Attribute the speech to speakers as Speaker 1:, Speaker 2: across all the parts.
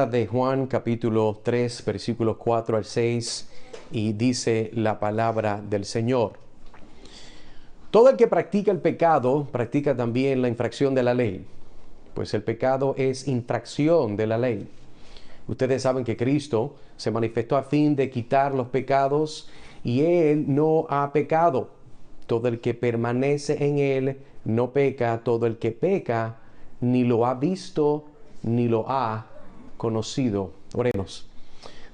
Speaker 1: Primera de Juan, capítulo 3, versículos 4 al 6, y dice la palabra del Señor. Todo el que practica el pecado, practica también la infracción de la ley, pues el pecado es infracción de la ley. Ustedes saben que Cristo se manifestó a fin de quitar los pecados, y Él no ha pecado. Todo el que permanece en Él no peca. Todo el que peca ni lo ha visto ni lo ha conocido. Oremos.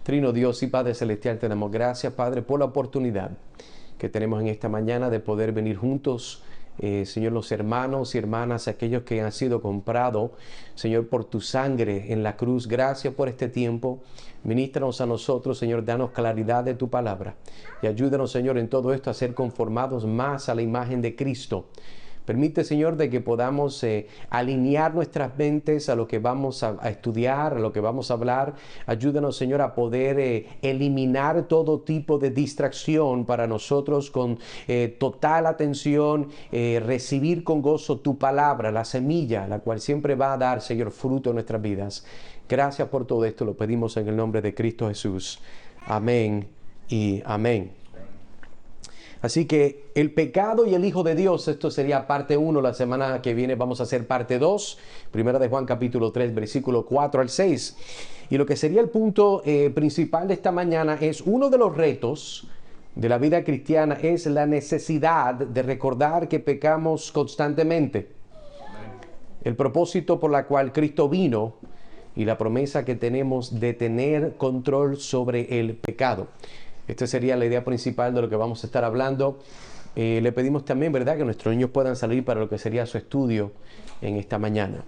Speaker 1: Trino Dios y Padre Celestial, te damos gracias, Padre, por la oportunidad que tenemos en esta mañana de poder venir juntos, Señor, los hermanos y hermanas, aquellos que han sido comprados, Señor, por tu sangre en la cruz. Gracias por este tiempo. Ministranos a nosotros, Señor, danos claridad de tu palabra y ayúdanos, Señor, en todo esto a ser conformados más a la imagen de Cristo. Permite, Señor, de que podamos alinear nuestras mentes a lo que vamos a estudiar, a lo que vamos a hablar. Ayúdanos, Señor, a poder eliminar todo tipo de distracción para nosotros con total atención, recibir con gozo tu palabra, la semilla, la cual siempre va a dar, Señor, fruto en nuestras vidas. Gracias por todo esto, lo pedimos en el nombre de Cristo Jesús. Amén y amén. Así que el pecado y el Hijo de Dios, esto sería parte 1, la semana que viene vamos a hacer parte 2, Primera de Juan capítulo 3, versículo 4 al 6. Y lo que sería el punto principal de esta mañana es uno de los retos de la vida cristiana es la necesidad de recordar que pecamos constantemente. El propósito por la cual Cristo vino y la promesa que tenemos de tener control sobre el pecado. Esta sería la idea principal de lo que vamos a estar hablando. Le pedimos también, ¿verdad?, que nuestros niños puedan salir para lo que sería su estudio en esta mañana.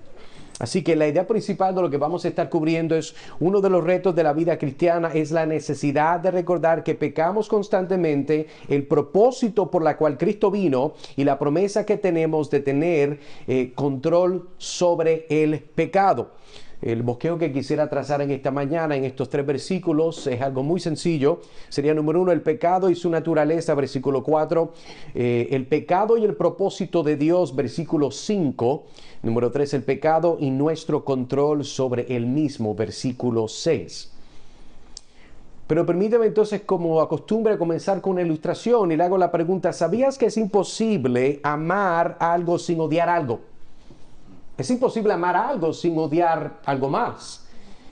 Speaker 1: Así que la idea principal de lo que vamos a estar cubriendo es uno de los retos de la vida cristiana, es la necesidad de recordar que pecamos constantemente, el propósito por la cual Cristo vino y la promesa que tenemos de tener control sobre el pecado. El bosquejo que quisiera trazar en esta mañana, en estos 3 versículos, es algo muy sencillo. Sería número 1, el pecado y su naturaleza, versículo 4. El pecado y el propósito de Dios, versículo 5. Número 3, el pecado y nuestro control sobre el mismo, versículo 6. Pero permíteme entonces, como acostumbre, comenzar con una ilustración y le hago la pregunta: ¿sabías que es imposible amar algo sin odiar algo? Es imposible amar algo sin odiar algo más.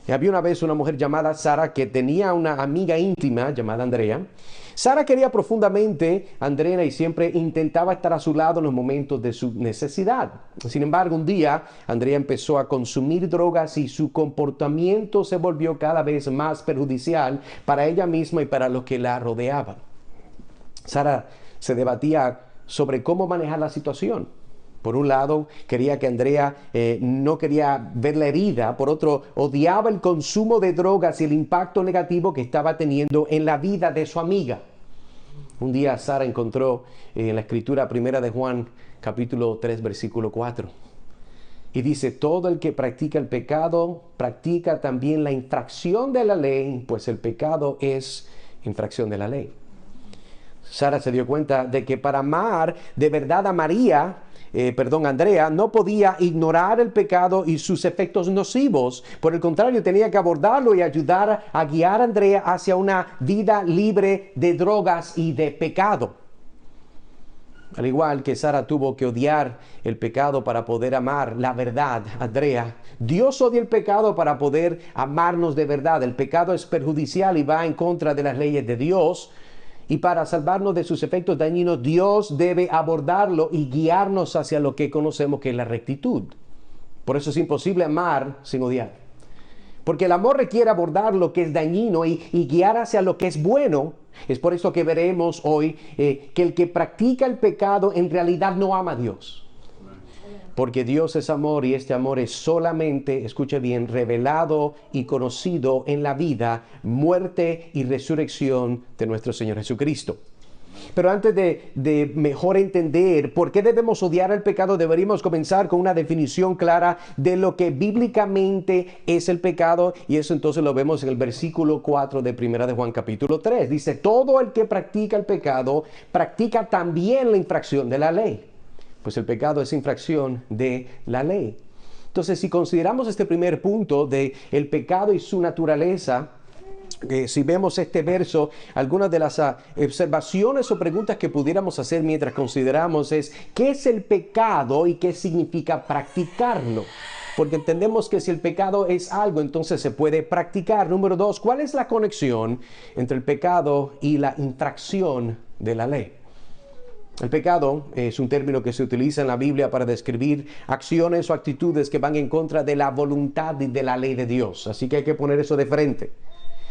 Speaker 1: Había una vez una mujer llamada Sara que tenía una amiga íntima llamada Andrea. Sara quería profundamente a Andrea y siempre intentaba estar a su lado en los momentos de su necesidad. Sin embargo, un día Andrea empezó a consumir drogas y su comportamiento se volvió cada vez más perjudicial para ella misma y para los que la rodeaban. Sara se debatía sobre cómo manejar la situación. Por un lado, quería que Andrea no quería verla herida. Por otro, odiaba el consumo de drogas y el impacto negativo que estaba teniendo en la vida de su amiga. Un día Sara encontró en la escritura Primera de Juan, capítulo 3, versículo 4. Y dice: todo el que practica el pecado, practica también la infracción de la ley, pues el pecado es infracción de la ley. Sara se dio cuenta de que para amar de verdad a Andrea no podía ignorar el pecado y sus efectos nocivos. Por el contrario, tenía que abordarlo y ayudar a guiar a Andrea hacia una vida libre de drogas y de pecado. Al igual que Sara tuvo que odiar el pecado para poder amar la verdad, Andrea, Dios odia el pecado para poder amarnos de verdad. El pecado es perjudicial y va en contra de las leyes de Dios. Y para salvarnos de sus efectos dañinos, Dios debe abordarlo y guiarnos hacia lo que conocemos que es la rectitud. Por eso es imposible amar sin odiar. Porque el amor requiere abordar lo que es dañino y guiar hacia lo que es bueno. Es por eso que veremos hoy que el que practica el pecado en realidad no ama a Dios. Porque Dios es amor y este amor es solamente, escuche bien, revelado y conocido en la vida, muerte y resurrección de nuestro Señor Jesucristo. Pero antes de mejor entender por qué debemos odiar el pecado, deberíamos comenzar con una definición clara de lo que bíblicamente es el pecado. Y eso entonces lo vemos en el versículo 4 de Primera de Juan capítulo 3. Dice: todo el que practica el pecado, practica también la infracción de la ley. Pues el pecado es infracción de la ley. Entonces, si consideramos este primer punto de el pecado y su naturaleza, si vemos este verso, algunas de las observaciones o preguntas que pudiéramos hacer mientras consideramos es, ¿qué es el pecado y qué significa practicarlo? Porque entendemos que si el pecado es algo, entonces se puede practicar. Número 2, ¿cuál es la conexión entre el pecado y la infracción de la ley? El pecado es un término que se utiliza en la Biblia para describir acciones o actitudes que van en contra de la voluntad y de la ley de Dios. Así que hay que poner eso de frente.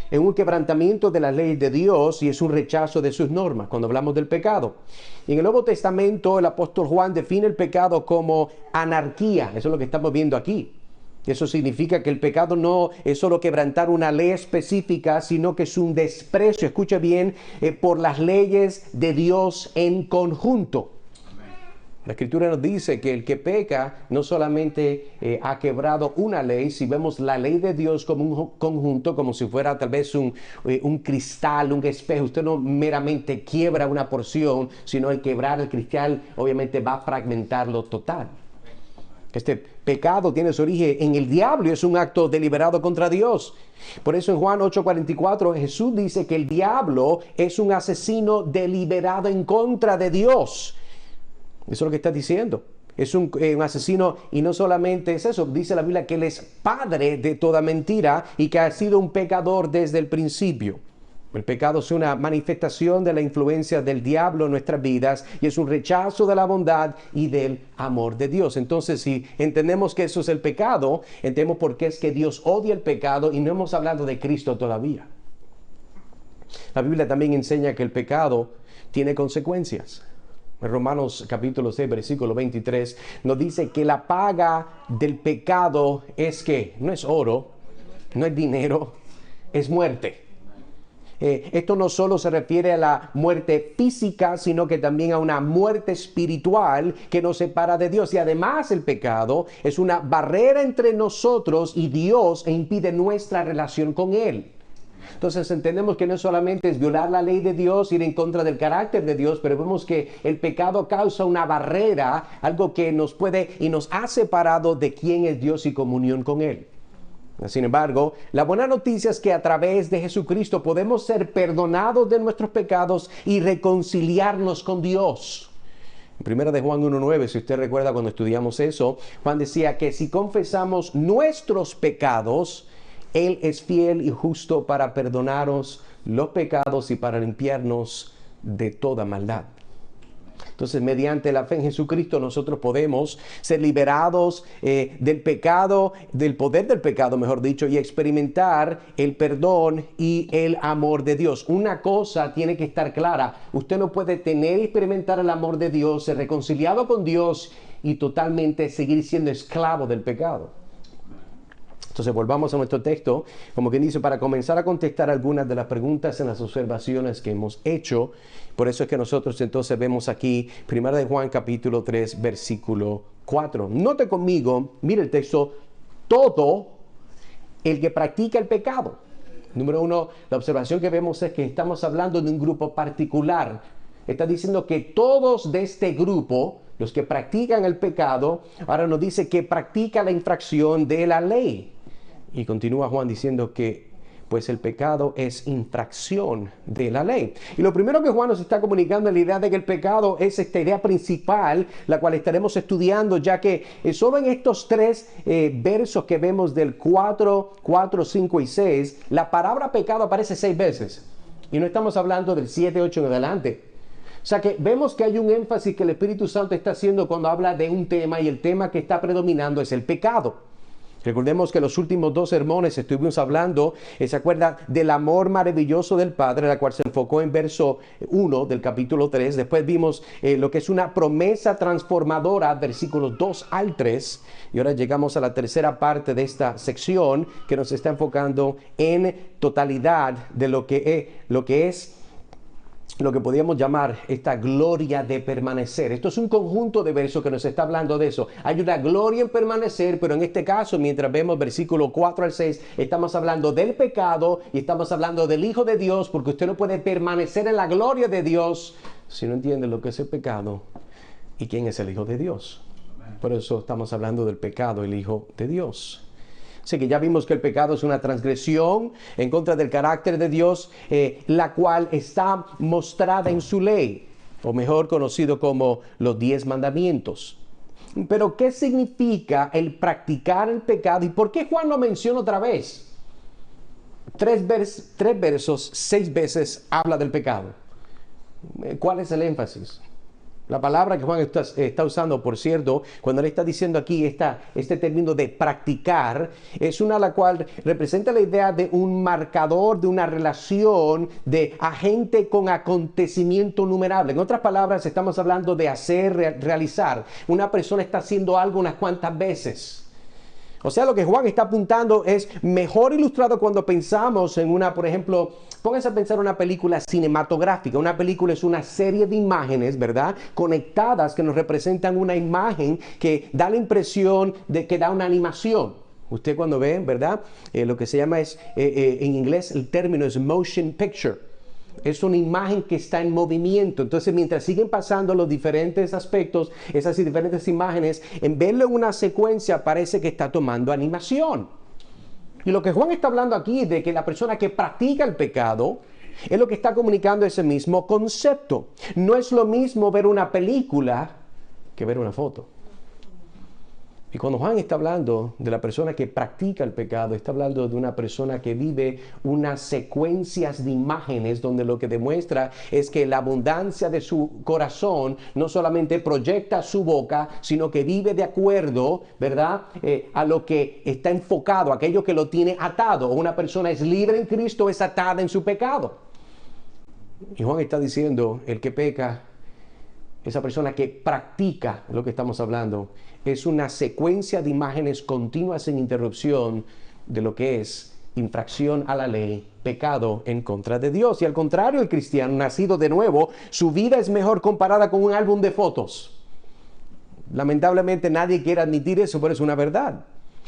Speaker 1: Es un quebrantamiento de la ley de Dios y es un rechazo de sus normas cuando hablamos del pecado. Y en el Nuevo Testamento el apóstol Juan define el pecado como anarquía. Eso es lo que estamos viendo aquí. Eso significa que el pecado no es solo quebrantar una ley específica, sino que es un desprecio, escucha bien, por las leyes de Dios en conjunto. La Escritura nos dice que el que peca no solamente ha quebrado una ley, si vemos la ley de Dios como un conjunto, como si fuera tal vez un cristal, un espejo. Usted no meramente quiebra una porción, sino el quebrar el cristal obviamente va a fragmentarlo total. Este pecado tiene su origen en el diablo y es un acto deliberado contra Dios. Por eso en Juan 8:44 Jesús dice que el diablo es un asesino deliberado en contra de Dios. Eso es lo que está diciendo. Es un asesino y no solamente es eso. Dice la Biblia que él es padre de toda mentira y que ha sido un pecador desde el principio. El pecado es una manifestación de la influencia del diablo en nuestras vidas y es un rechazo de la bondad y del amor de Dios. Entonces, si entendemos que eso es el pecado, entendemos por qué es que Dios odia el pecado y no hemos hablado de Cristo todavía. La Biblia también enseña que el pecado tiene consecuencias. En Romanos capítulo 6, versículo 23, nos dice que la paga del pecado es que no es oro, no es dinero, es muerte. Esto no solo se refiere a la muerte física, sino que también a una muerte espiritual que nos separa de Dios. Y además el pecado es una barrera entre nosotros y Dios e impide nuestra relación con Él. Entonces entendemos que no solamente es violar la ley de Dios, ir en contra del carácter de Dios, pero vemos que el pecado causa una barrera, algo que nos puede y nos ha separado de quién es Dios y comunión con Él. Sin embargo, la buena noticia es que a través de Jesucristo podemos ser perdonados de nuestros pecados y reconciliarnos con Dios. En 1 de Juan 1:9, si usted recuerda cuando estudiamos eso, Juan decía que si confesamos nuestros pecados, Él es fiel y justo para perdonarnos los pecados y para limpiarnos de toda maldad. Entonces, mediante la fe en Jesucristo, nosotros podemos ser liberados del pecado, del poder del pecado, mejor dicho, y experimentar el perdón y el amor de Dios. Una cosa tiene que estar clara: usted no puede tener y experimentar el amor de Dios, ser reconciliado con Dios y totalmente seguir siendo esclavo del pecado. Entonces volvamos a nuestro texto, como quien dice, para comenzar a contestar algunas de las preguntas en las observaciones que hemos hecho. Por eso es que nosotros entonces vemos aquí 1 de Juan capítulo 3 versículo 4. Note conmigo, mire el texto: todo el que practica el pecado. Número uno, la observación que vemos es que estamos hablando de un grupo particular. Está diciendo que todos de este grupo, los que practican el pecado, ahora nos dice que practica la infracción de la ley. Y continúa Juan diciendo que pues el pecado es infracción de la ley. Y lo primero que Juan nos está comunicando es la idea de que el pecado es esta idea principal, la cual estaremos estudiando, ya que solo en estos tres versos que vemos del 4, 5 y 6, la palabra pecado aparece 6 veces. Y no estamos hablando del 7, 8 en adelante. O sea que vemos que hay un énfasis que el Espíritu Santo está haciendo cuando habla de un tema, y el tema que está predominando es el pecado. Recordemos que los últimos 2 sermones estuvimos hablando, ¿se acuerda? Del amor maravilloso del Padre, la cual se enfocó en verso 1 del capítulo 3. Después vimos lo que es una promesa transformadora, versículos 2 al 3. Y ahora llegamos a la tercera parte de esta sección, que nos está enfocando en totalidad de lo que es lo que podríamos llamar esta gloria de permanecer. Esto es un conjunto de versos que nos está hablando de eso. Hay una gloria en permanecer, pero en este caso, mientras vemos versículo 4 al 6, estamos hablando del pecado y estamos hablando del Hijo de Dios, porque usted no puede permanecer en la gloria de Dios si no entiende lo que es el pecado y quién es el Hijo de Dios. Por eso estamos hablando del pecado, el Hijo de Dios. Así que ya vimos que el pecado es una transgresión en contra del carácter de Dios, la cual está mostrada en su ley, o mejor conocido como los 10 mandamientos. Pero ¿qué significa el practicar el pecado? ¿Y por qué Juan lo menciona otra vez? Tres versos, 6 veces habla del pecado. ¿Cuál es el énfasis? La palabra que Juan está usando, por cierto, cuando le está diciendo aquí este término de practicar, es una la cual representa la idea de un marcador, de una relación de agente con acontecimiento numerable. En otras palabras, estamos hablando de hacer, realizar. Una persona está haciendo algo unas cuantas veces. O sea, lo que Juan está apuntando es mejor ilustrado cuando pensamos en una, por ejemplo, pónganse a pensar en una película cinematográfica. Una película es una serie de imágenes, ¿verdad? Conectadas que nos representan una imagen que da la impresión de que da una animación. Usted cuando ve, ¿verdad? Lo que se llama en inglés el término es motion picture. Es una imagen que está en movimiento. Entonces, mientras siguen pasando los diferentes aspectos, esas diferentes imágenes, en verlo en una secuencia parece que está tomando animación. Y lo que Juan está hablando aquí de que la persona que practica el pecado es lo que está comunicando ese mismo concepto. No es lo mismo ver una película que ver una foto. Y cuando Juan está hablando de la persona que practica el pecado, está hablando de una persona que vive unas secuencias de imágenes donde lo que demuestra es que la abundancia de su corazón no solamente proyecta su boca, sino que vive de acuerdo, ¿verdad? A lo que está enfocado, aquello que lo tiene atado. Una persona es libre en Cristo, es atada en su pecado. Y Juan está diciendo, el que peca, esa persona que practica lo que estamos hablando, es una secuencia de imágenes continuas sin interrupción de lo que es infracción a la ley, pecado en contra de Dios. Y al contrario, el cristiano nacido de nuevo, su vida es mejor comparada con un álbum de fotos. Lamentablemente nadie quiere admitir eso, pero es una verdad.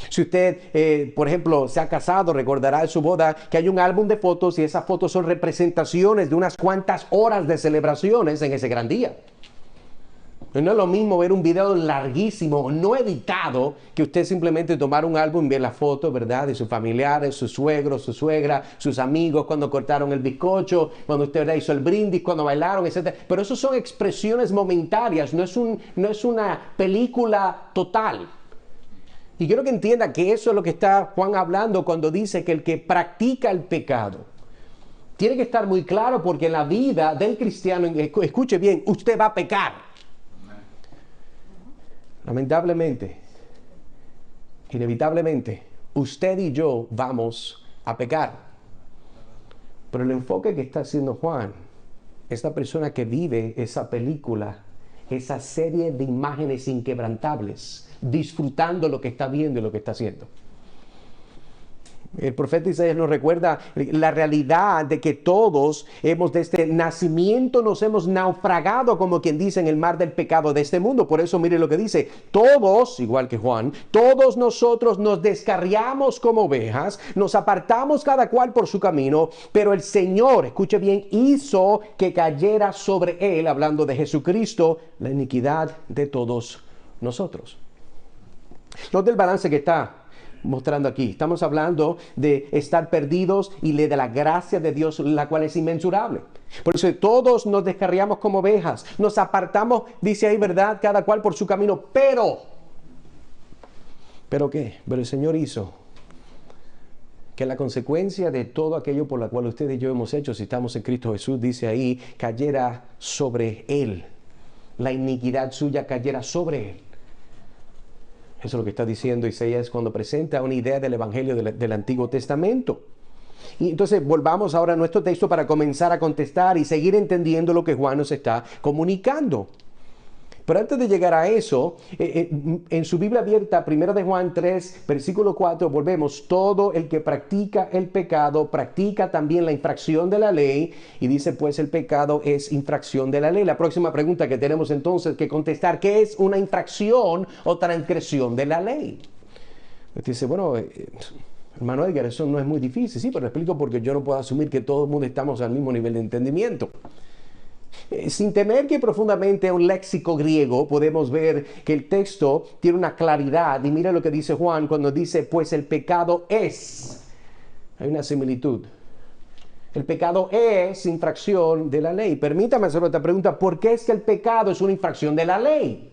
Speaker 1: Si usted, por ejemplo, se ha casado, recordará en su boda que hay un álbum de fotos y esas fotos son representaciones de unas cuantas horas de celebraciones en ese gran día. No es lo mismo ver un video larguísimo, no editado, que usted simplemente tomar un álbum y ver las fotos, ¿verdad? De sus familiares, sus suegros, su suegra, sus amigos, cuando cortaron el bizcocho, cuando usted, ¿verdad?, hizo el brindis, cuando bailaron, etc. Pero eso son expresiones momentáneas, no es una película total. Y quiero que entienda que eso es lo que está Juan hablando cuando dice que el que practica el pecado tiene que estar muy claro, porque en la vida del cristiano, escuche bien, usted va a pecar. Lamentablemente, inevitablemente, usted y yo vamos a pecar. Pero el enfoque que está haciendo Juan, esta persona que vive esa película, esa serie de imágenes inquebrantables, disfrutando lo que está viendo y lo que está haciendo. El profeta Isaías nos recuerda la realidad de que todos desde nacimiento nos hemos naufragado, como quien dice, en el mar del pecado de este mundo. Por eso mire lo que dice: todos, igual que Juan, todos nosotros nos descarriamos como ovejas, nos apartamos cada cual por su camino, pero el Señor, escuche bien, hizo que cayera sobre él, hablando de Jesucristo, la iniquidad de todos nosotros. Note el balance que está mostrando aquí. Estamos hablando de estar perdidos y de la gracia de Dios, la cual es inmensurable. Por eso todos nos descarriamos como ovejas, nos apartamos, dice ahí, ¿verdad?, cada cual por su camino, ¿pero qué? Pero el Señor hizo que la consecuencia de todo aquello por la cual usted y yo hemos hecho, si estamos en Cristo Jesús, dice ahí, cayera sobre él. La iniquidad suya cayera sobre él. Eso es lo que está diciendo Isaías cuando presenta una idea del Evangelio del Antiguo Testamento. Y entonces volvamos ahora a nuestro texto para comenzar a contestar y seguir entendiendo lo que Juan nos está comunicando. Pero antes de llegar a eso, en su Biblia abierta, 1 de Juan 3, versículo 4, volvemos: todo el que practica el pecado, practica también la infracción de la ley. Y dice, pues el pecado es infracción de la ley. La próxima pregunta que tenemos entonces que contestar: ¿qué es una infracción o transgresión de la ley? Usted dice, bueno, hermano Edgar, eso no es muy difícil. Sí, pero le explico porque yo no puedo asumir que todo el mundo estamos al mismo nivel de entendimiento. Sin tener que profundamente un léxico griego, podemos ver que el texto tiene una claridad. Y mira lo que dice Juan cuando dice, pues el pecado es. Hay una similitud. El pecado es infracción de la ley. Permítame hacer otra pregunta. ¿Por qué es que el pecado es una infracción de la ley?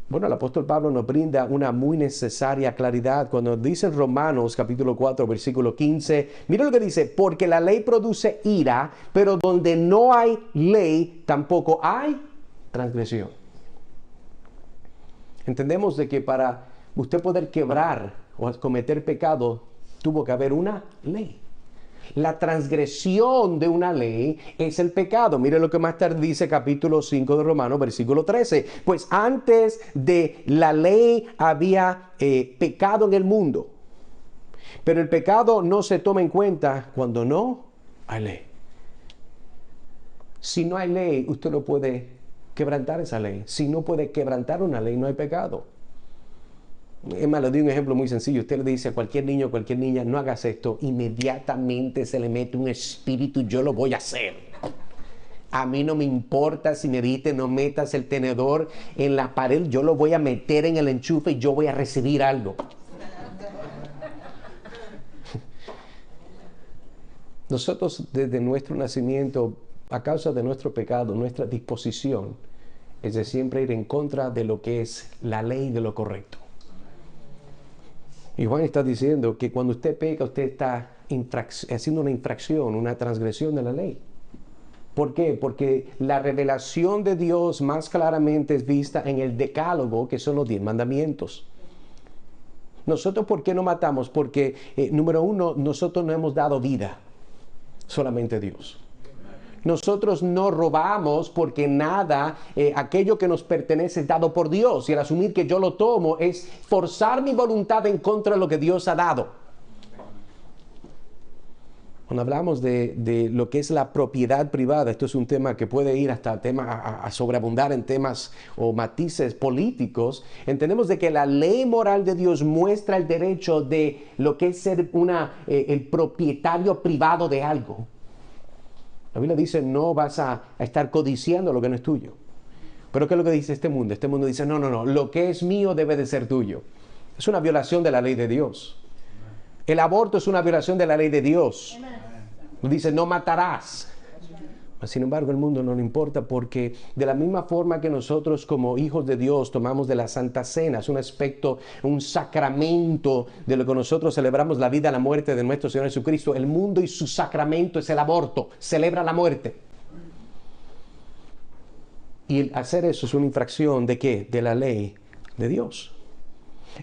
Speaker 1: Bueno, el apóstol Pablo nos brinda una muy necesaria claridad cuando dice en Romanos capítulo 4, versículo 15. Mira lo que dice, porque la ley produce ira, pero donde no hay ley, tampoco hay transgresión. Entendemos de que para usted poder quebrar o cometer pecado, tuvo que haber una ley. La transgresión de una ley es el pecado. Mire lo que más tarde dice capítulo 5 de Romanos, versículo 13. Pues antes de la ley había pecado en el mundo. Pero el pecado no se toma en cuenta cuando no hay ley. Si no hay ley, usted no puede quebrantar esa ley. Si no puede quebrantar una ley, no hay pecado. Es más, le doy un ejemplo muy sencillo. Usted le dice a cualquier niño o cualquier niña, no hagas esto, inmediatamente se le mete un espíritu, yo lo voy a hacer. A mí no me importa si me dice, no metas el tenedor en la pared, yo lo voy a meter en el enchufe y yo voy a recibir algo. Nosotros desde nuestro nacimiento, a causa de nuestro pecado, nuestra disposición es de siempre ir en contra de lo que es la ley de lo correcto. Y Juan está diciendo que cuando usted peca, usted está haciendo una infracción, una transgresión de la ley. ¿Por qué? Porque la revelación de Dios más claramente es vista en el decálogo, que son los 10 mandamientos. Nosotros, ¿por qué no matamos? Porque, número uno, nosotros no hemos dado vida, solamente Dios. Nosotros no robamos porque nada, aquello que nos pertenece es dado por Dios. Y al asumir que yo lo tomo es forzar mi voluntad en contra de lo que Dios ha dado. Cuando hablamos de lo que es la propiedad privada, esto es un tema que puede ir hasta a sobreabundar en temas o matices políticos. Entendemos de que la ley moral de Dios muestra el derecho de lo que es ser el propietario privado de algo. La Biblia dice, no vas a estar codiciando lo que no es tuyo. Pero ¿qué es lo que dice este mundo? Este mundo dice, no, lo que es mío debe de ser tuyo. Es una violación de la ley de Dios. El aborto es una violación de la ley de Dios. Dice, no matarás. Sin embargo, el mundo no le importa porque de la misma forma que nosotros como hijos de Dios tomamos de la Santa Cena, es un aspecto, un sacramento de lo que nosotros celebramos la vida y la muerte de nuestro Señor Jesucristo. El mundo y su sacramento es el aborto, celebra la muerte. Y el hacer eso es una infracción ¿de qué? De la ley de Dios.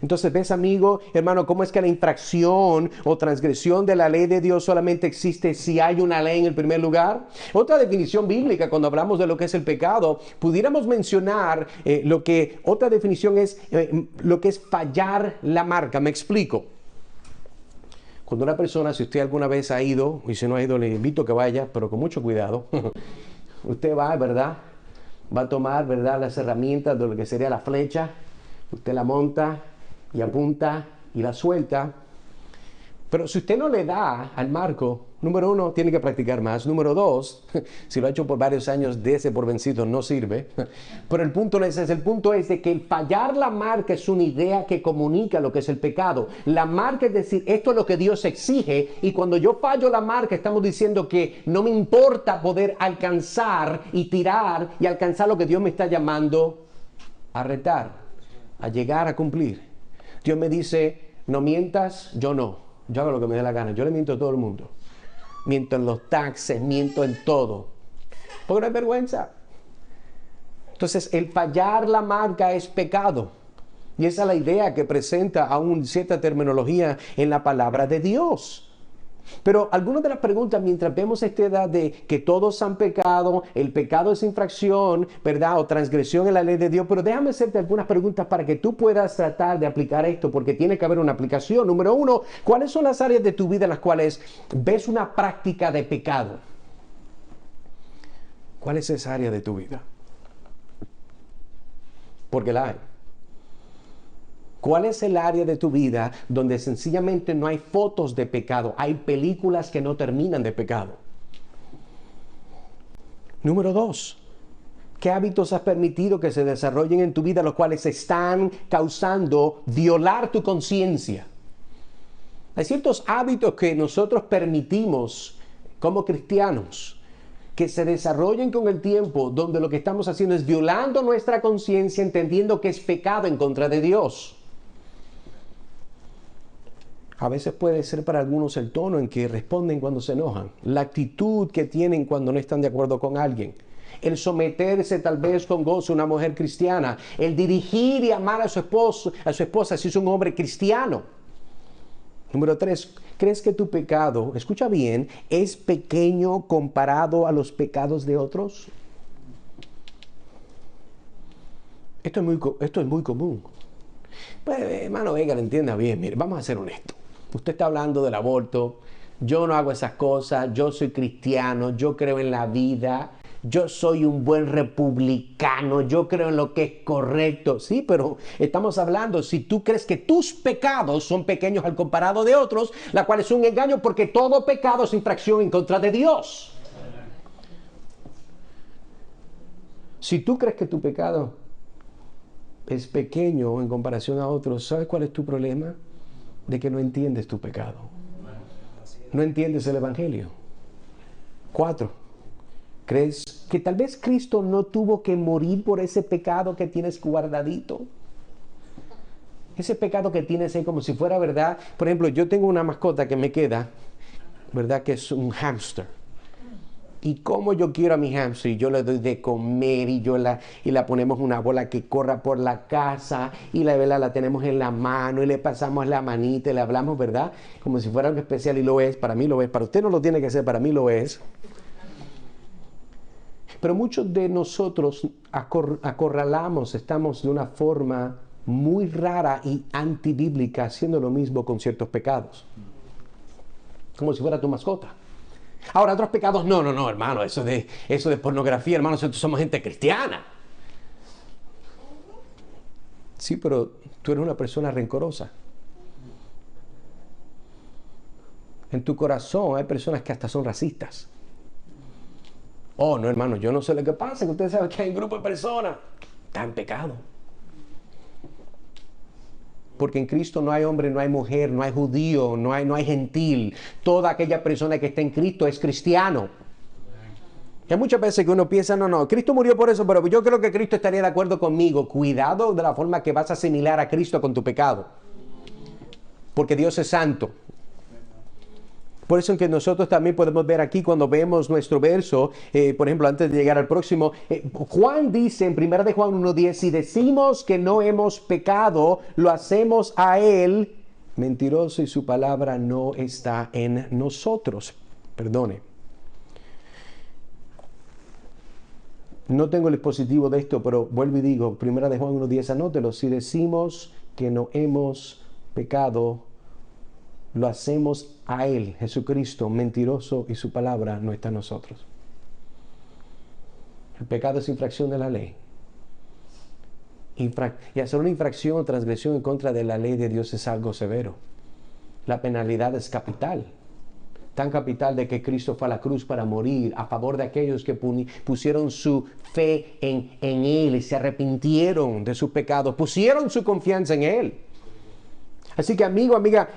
Speaker 1: Entonces, ¿ves, amigo, hermano, cómo es que la infracción o transgresión de la ley de Dios solamente existe si hay una ley en el primer lugar? Otra definición bíblica, cuando hablamos de lo que es el pecado, pudiéramos mencionar otra definición es lo que es fallar la marca. Me explico. Cuando una persona, si usted alguna vez ha ido, y si no ha ido, le invito a que vaya, pero con mucho cuidado. Usted va, ¿verdad? Va a tomar, ¿verdad?, las herramientas de lo que sería la flecha. Usted la monta y apunta y la suelta. Pero si usted no le da al marco, número uno, tiene que practicar más. Número dos, si lo ha hecho por varios años, dése por vencido, no sirve. Pero el punto no es ese. El punto es de que el fallar la marca es una idea que comunica lo que es el pecado. La marca es decir, esto es lo que Dios exige. Y cuando yo fallo la marca, estamos diciendo que no me importa poder alcanzar y tirar y alcanzar lo que Dios me está llamando a retar, a llegar a cumplir. Dios me dice, no mientas, yo no. Yo hago lo que me dé la gana. Yo le miento a todo el mundo. Miento en los taxes, miento en todo. Porque no hay vergüenza. Entonces, el fallar la marca es pecado. Y esa es la idea que presenta aún cierta terminología en la palabra de Dios. Pero algunas de las preguntas, mientras vemos esta edad de que todos han pecado, el pecado es infracción, ¿verdad?, o transgresión en la ley de Dios, pero déjame hacerte algunas preguntas para que tú puedas tratar de aplicar esto, porque tiene que haber una aplicación. Número uno, ¿cuáles son las áreas de tu vida en las cuales ves una práctica de pecado? ¿Cuál es esa área de tu vida? Porque la hay. ¿Cuál es el área de tu vida donde sencillamente no hay fotos de pecado? Hay películas que no terminan de pecado. Número 2, ¿qué hábitos has permitido que se desarrollen en tu vida los cuales están causando violar tu conciencia? Hay ciertos hábitos que nosotros permitimos como cristianos que se desarrollen con el tiempo, donde lo que estamos haciendo es violando nuestra conciencia, entendiendo que es pecado en contra de Dios. A veces puede ser para algunos el tono en que responden cuando se enojan, la actitud que tienen cuando no están de acuerdo con alguien, el someterse tal vez con gozo a una mujer cristiana, el dirigir y amar a su esposa si es un hombre cristiano. Número 3, ¿crees que tu pecado, escucha bien, es pequeño comparado a los pecados de otros? Esto es muy común. Pues, hermano, venga, entienda bien, mire, vamos a ser honestos. Usted está hablando del aborto, yo no hago esas cosas, yo soy cristiano, yo creo en la vida, yo soy un buen republicano, yo creo en lo que es correcto. Sí, pero estamos hablando, si tú crees que tus pecados son pequeños al comparado de otros, la cual es un engaño porque todo pecado es infracción en contra de Dios. Si tú crees que tu pecado es pequeño en comparación a otros, ¿sabes cuál es tu problema? De que no entiendes tu pecado. No entiendes el Evangelio. 4, ¿crees que tal vez Cristo no tuvo que morir por ese pecado que tienes guardadito? Ese pecado que tienes ahí como si fuera verdad. Por ejemplo, yo tengo una mascota que me queda, ¿verdad? Que es un hámster. Y como yo quiero a mi hámster, y yo le doy de comer y la ponemos una bola que corra por la casa y la tenemos en la mano y le pasamos la manita y le hablamos, ¿verdad? Como si fuera algo especial, y lo es, para mí lo es, para usted no lo tiene que ser, para mí lo es. Pero muchos de nosotros acorralamos, estamos de una forma muy rara y antibíblica haciendo lo mismo con ciertos pecados. Como si fuera tu mascota. Ahora, otros pecados, no, hermano, eso de pornografía, hermano, nosotros somos gente cristiana. Sí, pero tú eres una persona rencorosa. En tu corazón hay personas que hasta son racistas. Oh, no, hermano, yo no sé lo que pasa, que ustedes saben que hay un grupo de personas. Está en pecado. Porque en Cristo no hay hombre, no hay mujer, no hay judío, no hay gentil. Toda aquella persona que está en Cristo es cristiano. Y hay muchas veces que uno piensa, no, Cristo murió por eso, pero yo creo que Cristo estaría de acuerdo conmigo. Cuidado de la forma que vas a asimilar a Cristo con tu pecado. Porque Dios es santo. Por eso es que nosotros también podemos ver aquí cuando vemos nuestro verso, por ejemplo, antes de llegar al próximo, Juan dice en 1 de Juan 1:10, si decimos que no hemos pecado, lo hacemos a él mentiroso y su palabra no está en nosotros. Perdone. No tengo el dispositivo de esto, pero vuelvo y digo, 1 de Juan 1:10, anótelo, si decimos que no hemos pecado, lo hacemos a él, Jesucristo, mentiroso y su palabra no está en nosotros. El pecado es infracción de la ley. Y hacer una infracción o transgresión en contra de la ley de Dios es algo severo. La penalidad es capital. Tan capital de que Cristo fue a la cruz para morir a favor de aquellos que pusieron su fe en Él y se arrepintieron de sus pecados, pusieron su confianza en Él. Así que amigo, amiga,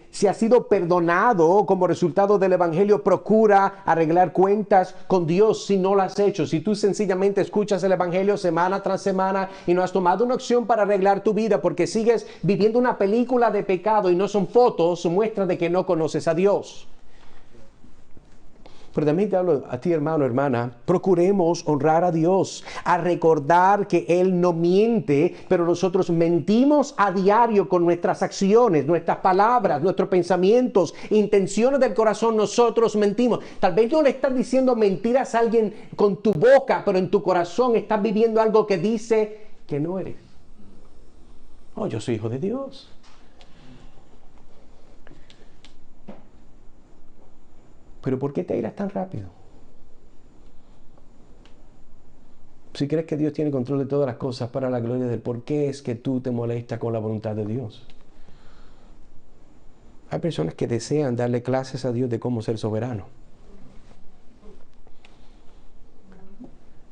Speaker 1: si has sido perdonado como resultado del Evangelio, procura arreglar cuentas con Dios si no lo has hecho. Si tú sencillamente escuchas el Evangelio semana tras semana y no has tomado una acción para arreglar tu vida porque sigues viviendo una película de pecado y no son fotos, muestra de que no conoces a Dios. Pero también te hablo a ti, hermano, hermana, procuremos honrar a Dios, a recordar que Él no miente, pero nosotros mentimos a diario con nuestras acciones, nuestras palabras, nuestros pensamientos, intenciones del corazón, nosotros mentimos. Tal vez no le estás diciendo mentiras a alguien con tu boca, pero en tu corazón estás viviendo algo que dice que no eres. Oh, yo soy hijo de Dios. Pero ¿por qué te irás tan rápido? Si crees que Dios tiene control de todas las cosas para la gloria de Él, ¿por qué es que tú te molestas con la voluntad de Dios? Hay personas que desean darle clases a Dios de cómo ser soberano.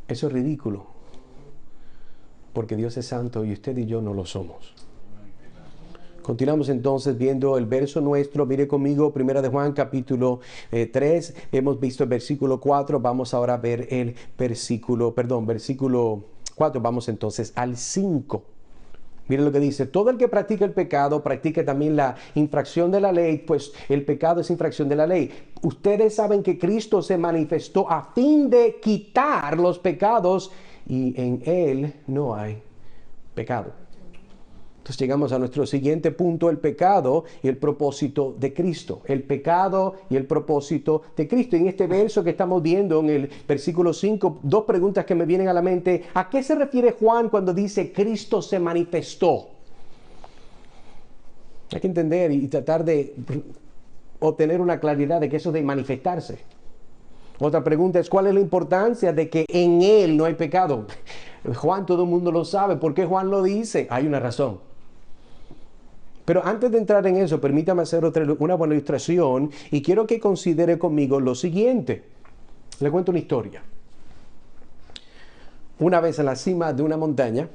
Speaker 1: Eso es ridículo, porque Dios es santo y usted y yo no lo somos. Continuamos entonces viendo el verso nuestro. Mire conmigo, 1 de Juan capítulo 3. Hemos visto el versículo 4. Vamos ahora a ver el versículo 4. Vamos entonces al 5. Mire lo que dice: todo el que practica el pecado, practica también la infracción de la ley, pues el pecado es infracción de la ley. Ustedes saben que Cristo se manifestó a fin de quitar los pecados y en Él no hay pecado. Entonces llegamos a nuestro siguiente punto: el pecado y el propósito de Cristo. El pecado y el propósito de Cristo. En este verso que estamos viendo en el versículo 5, dos preguntas que me vienen a la mente. ¿A qué se refiere Juan cuando dice Cristo se manifestó? Hay que entender y tratar de obtener una claridad de que eso de manifestarse. Otra pregunta es: ¿cuál es la importancia de que en Él no hay pecado? Juan, todo el mundo lo sabe. ¿Por qué Juan lo dice? Hay una razón. Pero antes de entrar en eso, permítame hacer una buena ilustración y quiero que considere conmigo lo siguiente. Le cuento una historia. Una vez en la cima de una montaña,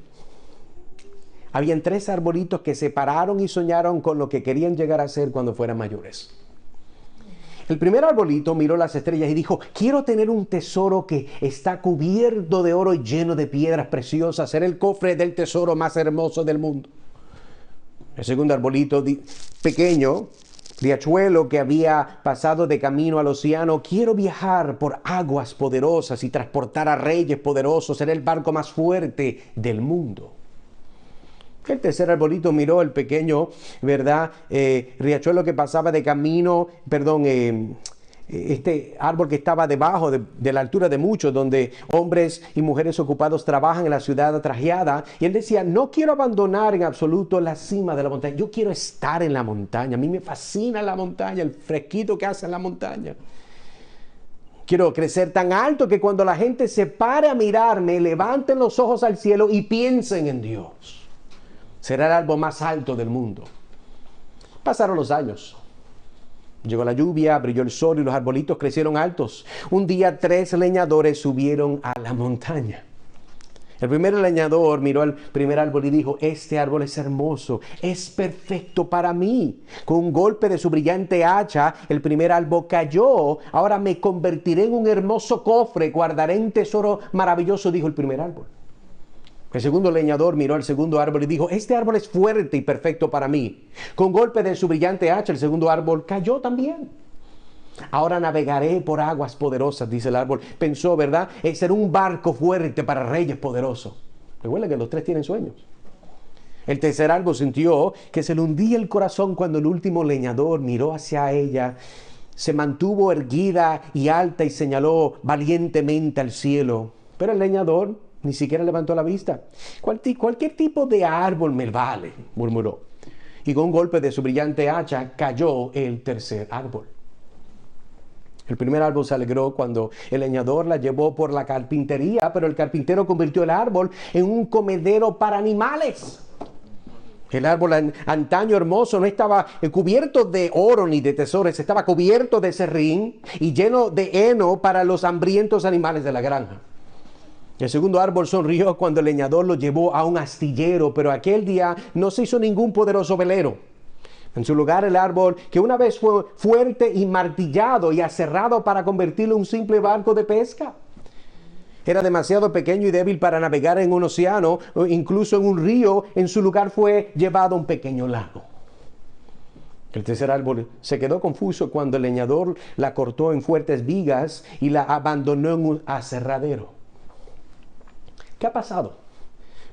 Speaker 1: habían 3 arbolitos que se pararon y soñaron con lo que querían llegar a ser cuando fueran mayores. El primer arbolito miró las estrellas y dijo: quiero tener un tesoro que está cubierto de oro y lleno de piedras preciosas, ser el cofre del tesoro más hermoso del mundo. El segundo arbolito pequeño, riachuelo que había pasado de camino al océano: quiero viajar por aguas poderosas y transportar a reyes poderosos, ser el barco más fuerte del mundo. El tercer arbolito miró el pequeño, riachuelo que pasaba de camino, este árbol que estaba debajo de la altura de muchos, donde hombres y mujeres ocupados trabajan en la ciudad atrajeada. Y él decía: no quiero abandonar en absoluto la cima de la montaña. Yo quiero estar en la montaña. A mí me fascina la montaña, el fresquito que hace en la montaña. Quiero crecer tan alto que cuando la gente se pare a mirarme, levanten los ojos al cielo y piensen en Dios. Será el árbol más alto del mundo. Pasaron los años. Llegó la lluvia, brilló el sol y los arbolitos crecieron altos. Un día 3 leñadores subieron a la montaña. El primer leñador miró al primer árbol y dijo: este árbol es hermoso, es perfecto para mí. Con un golpe de su brillante hacha, el primer árbol cayó. Ahora me convertiré en un hermoso cofre, guardaré un tesoro maravilloso, dijo el primer árbol. El segundo leñador miró al segundo árbol y dijo: este árbol es fuerte y perfecto para mí. Con golpe de su brillante hacha, el segundo árbol cayó también. Ahora navegaré por aguas poderosas, dice el árbol. Pensó, ¿verdad? Ser un barco fuerte para reyes poderosos. Recuerda que los 3 tienen sueños. El tercer árbol sintió que se le hundía el corazón cuando el último leñador miró hacia ella. Se mantuvo erguida y alta y señaló valientemente al cielo. Pero el leñador ni siquiera levantó la vista. Cualquier tipo de árbol me vale, murmuró. Y con un golpe de su brillante hacha cayó el tercer árbol. El primer árbol se alegró cuando el leñador la llevó por la carpintería, pero el carpintero convirtió el árbol en un comedero para animales. El árbol antaño hermoso no estaba cubierto de oro ni de tesoros, estaba cubierto de serrín y lleno de heno para los hambrientos animales de la granja. El segundo árbol sonrió cuando el leñador lo llevó a un astillero, pero aquel día no se hizo ningún poderoso velero. En su lugar, el árbol, que una vez fue fuerte y martillado y aserrado para convertirlo en un simple barco de pesca, era demasiado pequeño y débil para navegar en un océano o incluso en un río. En su lugar fue llevado a un pequeño lago. El tercer árbol se quedó confuso cuando el leñador la cortó en fuertes vigas y la abandonó en un aserradero. ¿Qué ha pasado?,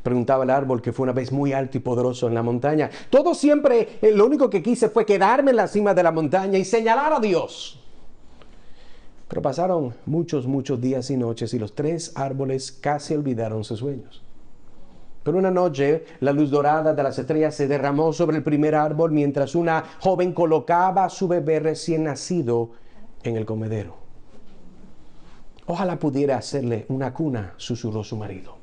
Speaker 1: preguntaba el árbol, que fue una vez muy alto y poderoso en la montaña. Todo siempre, lo único que quise fue quedarme en la cima de la montaña y señalar a Dios. Pero pasaron muchos días y noches y los 3 árboles casi olvidaron sus sueños. Pero una noche, la luz dorada de las estrellas se derramó sobre el primer árbol mientras una joven colocaba a su bebé recién nacido en el comedero. Ojalá pudiera hacerle una cuna, susurró su marido.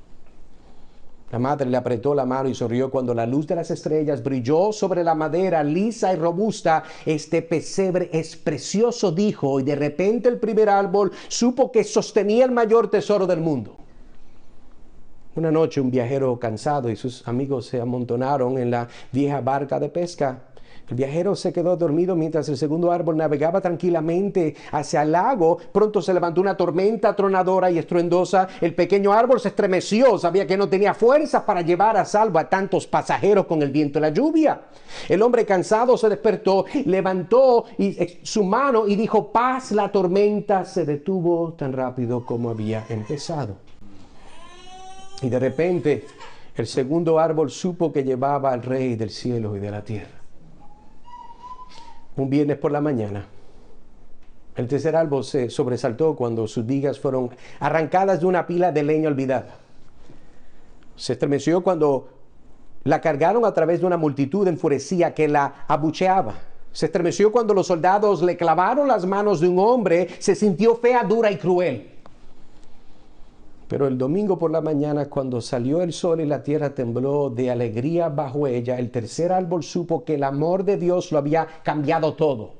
Speaker 1: La madre le apretó la mano y sonrió cuando la luz de las estrellas brilló sobre la madera lisa y robusta. Este pesebre es precioso, dijo, y de repente el primer árbol supo que sostenía el mayor tesoro del mundo. Una noche un viajero cansado y sus amigos se amontonaron en la vieja barca de pesca. El viajero se quedó dormido mientras el segundo árbol navegaba tranquilamente hacia el lago. Pronto se levantó una tormenta tronadora y estruendosa. El pequeño árbol se estremeció. Sabía que no tenía fuerzas para llevar a salvo a tantos pasajeros con el viento y la lluvia. El hombre cansado se despertó, levantó su mano y dijo: paz. La tormenta se detuvo tan rápido como había empezado. Y de repente el segundo árbol supo que llevaba al Rey del cielo y de la tierra. Un viernes por la mañana, el tercer árbol se sobresaltó cuando sus vigas fueron arrancadas de una pila de leña olvidada. Se estremeció cuando la cargaron a través de una multitud enfurecida que la abucheaba. Se estremeció cuando los soldados le clavaron las manos de un hombre. Se sintió fea, dura y cruel. Pero el domingo por la mañana, cuando salió el sol y la tierra tembló de alegría bajo ella, el tercer árbol supo que el amor de Dios lo había cambiado todo.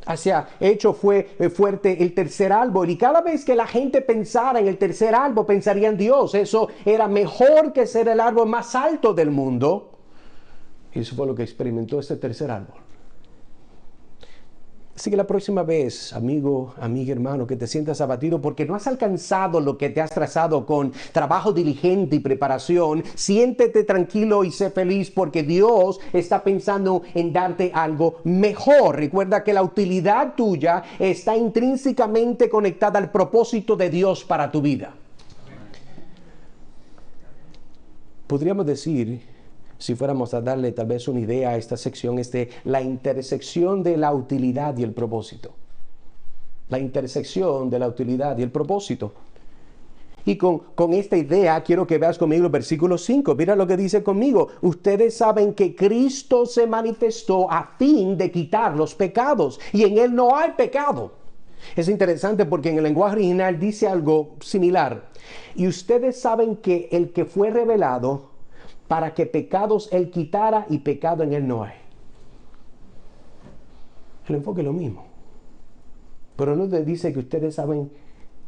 Speaker 1: Hacia hecho fue fuerte el tercer árbol, y cada vez que la gente pensara en el tercer árbol, pensaría en Dios. Eso era mejor que ser el árbol más alto del mundo. Y eso fue lo que experimentó este tercer árbol. Así que la próxima vez, amigo, amiga, hermano, que te sientas abatido porque no has alcanzado lo que te has trazado con trabajo diligente y preparación, siéntete tranquilo y sé feliz porque Dios está pensando en darte algo mejor. Recuerda que la utilidad tuya está intrínsecamente conectada al propósito de Dios para tu vida. Podríamos decir, si fuéramos a darle tal vez una idea a esta sección, es de la intersección de la utilidad y el propósito. La intersección de la utilidad y el propósito. Y con esta idea quiero que veas conmigo el versículo 5. Mira lo que dice conmigo. Ustedes saben que Cristo se manifestó a fin de quitar los pecados. Y en Él no hay pecado. Es interesante porque en el lenguaje original dice algo similar. Y ustedes saben que el que fue revelado para que pecados Él quitara y pecado en Él no hay. El enfoque es lo mismo. Pero no te dice que ustedes saben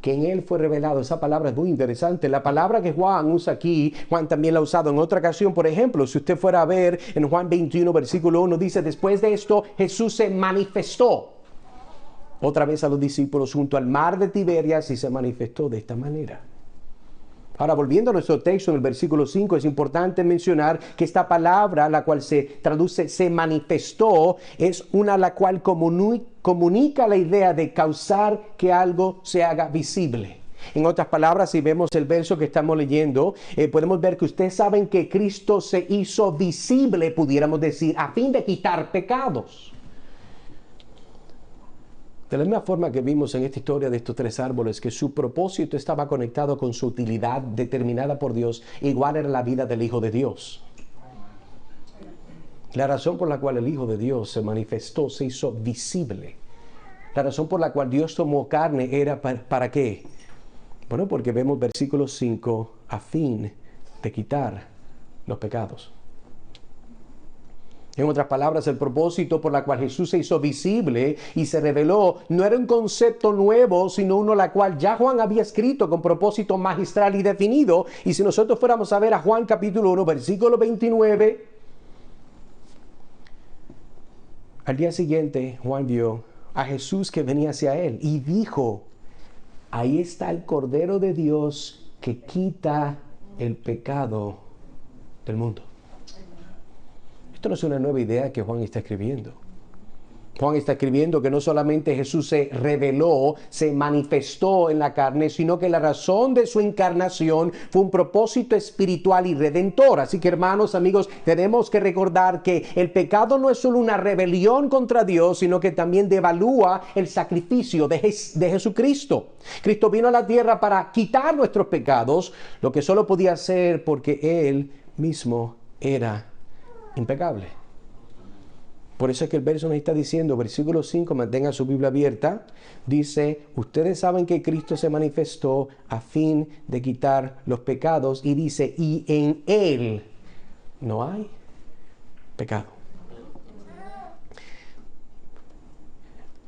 Speaker 1: que en Él fue revelado. Esa palabra es muy interesante. La palabra que Juan usa aquí, Juan también la ha usado en otra ocasión. Por ejemplo, si usted fuera a ver en Juan 21, versículo 1, dice: después de esto, Jesús se manifestó otra vez a los discípulos junto al mar de Tiberias y se manifestó de esta manera. Ahora, volviendo a nuestro texto en el versículo 5, es importante mencionar que esta palabra, la cual se traduce se manifestó, es una la cual comunica la idea de causar que algo se haga visible. En otras palabras, si vemos el verso que estamos leyendo, podemos ver que ustedes saben que Cristo se hizo visible, pudiéramos decir, a fin de quitar pecados. De la misma forma que vimos en esta historia de estos tres árboles, que su propósito estaba conectado con su utilidad determinada por Dios, igual era la vida del Hijo de Dios. La razón por la cual el Hijo de Dios se manifestó, se hizo visible. La razón por la cual Dios tomó carne era ¿para qué? Bueno, porque vemos versículo 5, a fin de quitar los pecados. En otras palabras, el propósito por la cual Jesús se hizo visible y se reveló no era un concepto nuevo, sino uno la cual ya Juan había escrito con propósito magistral y definido. Y si nosotros fuéramos a ver a Juan capítulo 1, versículo 29, al día siguiente Juan vio a Jesús que venía hacia él y dijo: ahí está el Cordero de Dios que quita el pecado del mundo. Esto no es una nueva idea que Juan está escribiendo. Juan está escribiendo que no solamente Jesús se reveló, se manifestó en la carne, sino que la razón de su encarnación fue un propósito espiritual y redentor. Así que, hermanos, amigos, tenemos que recordar que el pecado no es solo una rebelión contra Dios, sino que también devalúa el sacrificio de Jesucristo. Cristo vino a la tierra para quitar nuestros pecados, lo que solo podía hacer porque Él mismo era impecable. Por eso es que el verso nos está diciendo, versículo 5, mantenga su Biblia abierta, dice: ustedes saben que Cristo se manifestó a fin de quitar los pecados, y dice, y en Él no hay pecado.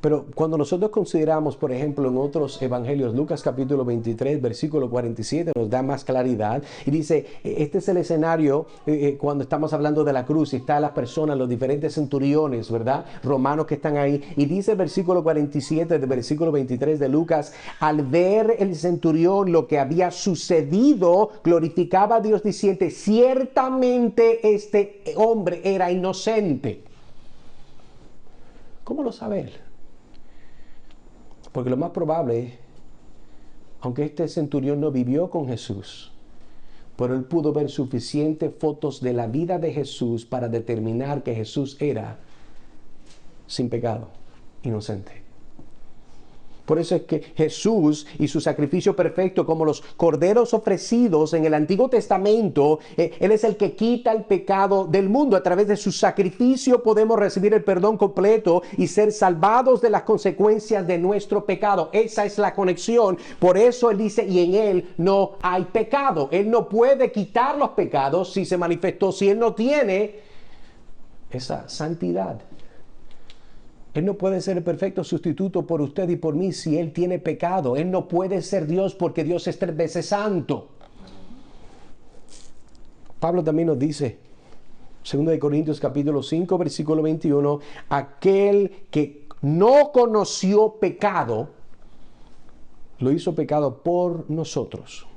Speaker 1: Pero cuando nosotros consideramos, por ejemplo, en otros evangelios, Lucas capítulo 23, versículo 47, nos da más claridad y dice, este es el escenario cuando estamos hablando de la cruz y están las personas, los diferentes centuriones, ¿verdad? Romanos que están ahí. Y dice el versículo 47 del versículo 23 de Lucas, al ver el centurión lo que había sucedido, glorificaba a Dios diciendo, ciertamente este hombre era inocente. ¿Cómo lo sabe él? Porque lo más probable, aunque este centurión no vivió con Jesús, pero él pudo ver suficientes fotos de la vida de Jesús para determinar que Jesús era sin pecado, inocente. Por eso es que Jesús y su sacrificio perfecto, como los corderos ofrecidos en el Antiguo Testamento, Él es el que quita el pecado del mundo. A través de su sacrificio podemos recibir el perdón completo y ser salvados de las consecuencias de nuestro pecado. Esa es la conexión. Por eso Él dice, y en Él no hay pecado. Él no puede quitar los pecados si se manifestó, si Él no tiene esa santidad. Él no puede ser el perfecto sustituto por usted y por mí si Él tiene pecado. Él no puede ser Dios porque Dios es 3 veces santo. Pablo también nos dice, 2 Corintios capítulo 5, versículo 21, aquel que no conoció pecado, lo hizo pecado por nosotros,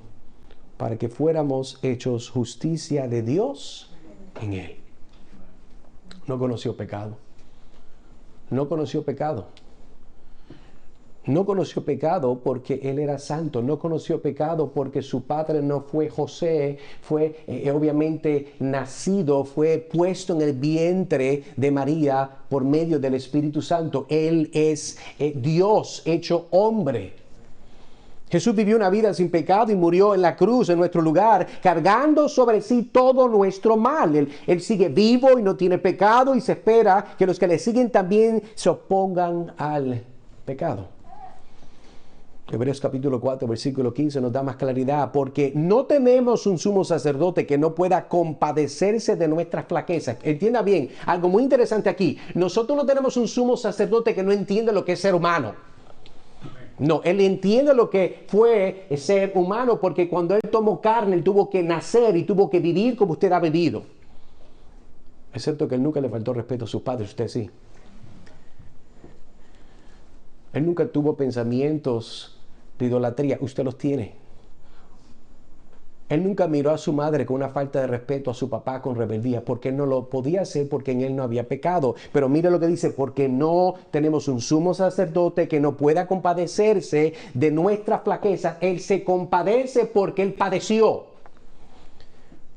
Speaker 1: para que fuéramos hechos justicia de Dios en Él. No conoció pecado. No conoció pecado. No conoció pecado porque él era santo. No conoció pecado porque su padre no fue José. Fue obviamente nacido, fue puesto en el vientre de María por medio del Espíritu Santo. Él es Dios hecho hombre. Jesús vivió una vida sin pecado y murió en la cruz en nuestro lugar, cargando sobre sí todo nuestro mal. Él sigue vivo y no tiene pecado y se espera que los que le siguen también se opongan al pecado. Hebreos capítulo 4, versículo 15 nos da más claridad, porque no tenemos un sumo sacerdote que no pueda compadecerse de nuestras flaquezas. Entienda bien, algo muy interesante aquí. Nosotros no tenemos un sumo sacerdote que no entiende lo que es ser humano. No, Él entiende lo que fue ser humano, porque cuando Él tomó carne, Él tuvo que nacer y tuvo que vivir como usted ha vivido. Excepto que Él nunca le faltó respeto a sus padres, usted sí. Él nunca tuvo pensamientos de idolatría, usted los tiene. Él nunca miró a su madre con una falta de respeto, a su papá con rebeldía, porque él no lo podía hacer porque en él no había pecado. Pero mire lo que dice, porque no tenemos un sumo sacerdote que no pueda compadecerse de nuestras flaquezas. Él se compadece porque él padeció.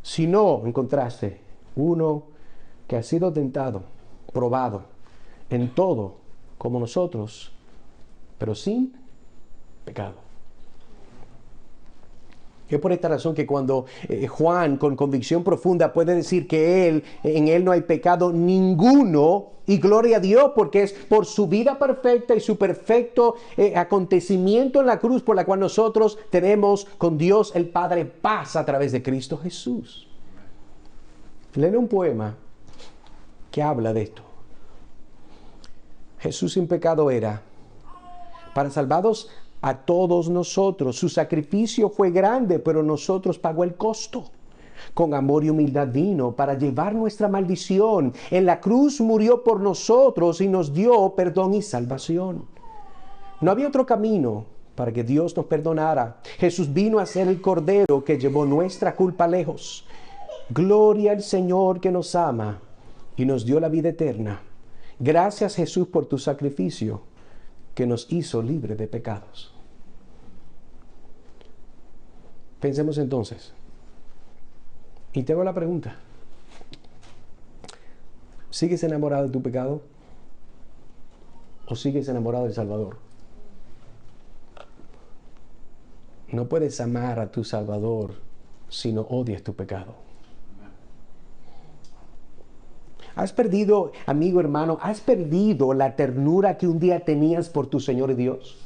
Speaker 1: Si no, en contraste, uno que ha sido tentado, probado en todo, como nosotros, pero sin pecado. Es por esta razón que cuando Juan con convicción profunda puede decir que en él no hay pecado ninguno, y gloria a Dios porque es por su vida perfecta y su perfecto acontecimiento en la cruz por la cual nosotros tenemos con Dios el Padre paz a través de Cristo Jesús. Léele un poema que habla de esto. Jesús sin pecado era para salvados a todos nosotros. Su sacrificio fue grande, pero nosotros pagó el costo. Con amor y humildad vino para llevar nuestra maldición. En la cruz murió por nosotros y nos dio perdón y salvación. No había otro camino para que Dios nos perdonara. Jesús vino a ser el Cordero que llevó nuestra culpa lejos. Gloria al Señor que nos ama y nos dio la vida eterna. Gracias, Jesús, por tu sacrificio que nos hizo libre de pecados. Pensemos entonces. Y te hago la pregunta. ¿Sigues enamorado de tu pecado? ¿O sigues enamorado del Salvador? No puedes amar a tu Salvador si no odias tu pecado. ¿Has perdido, amigo, hermano, has perdido la ternura que un día tenías por tu Señor y Dios?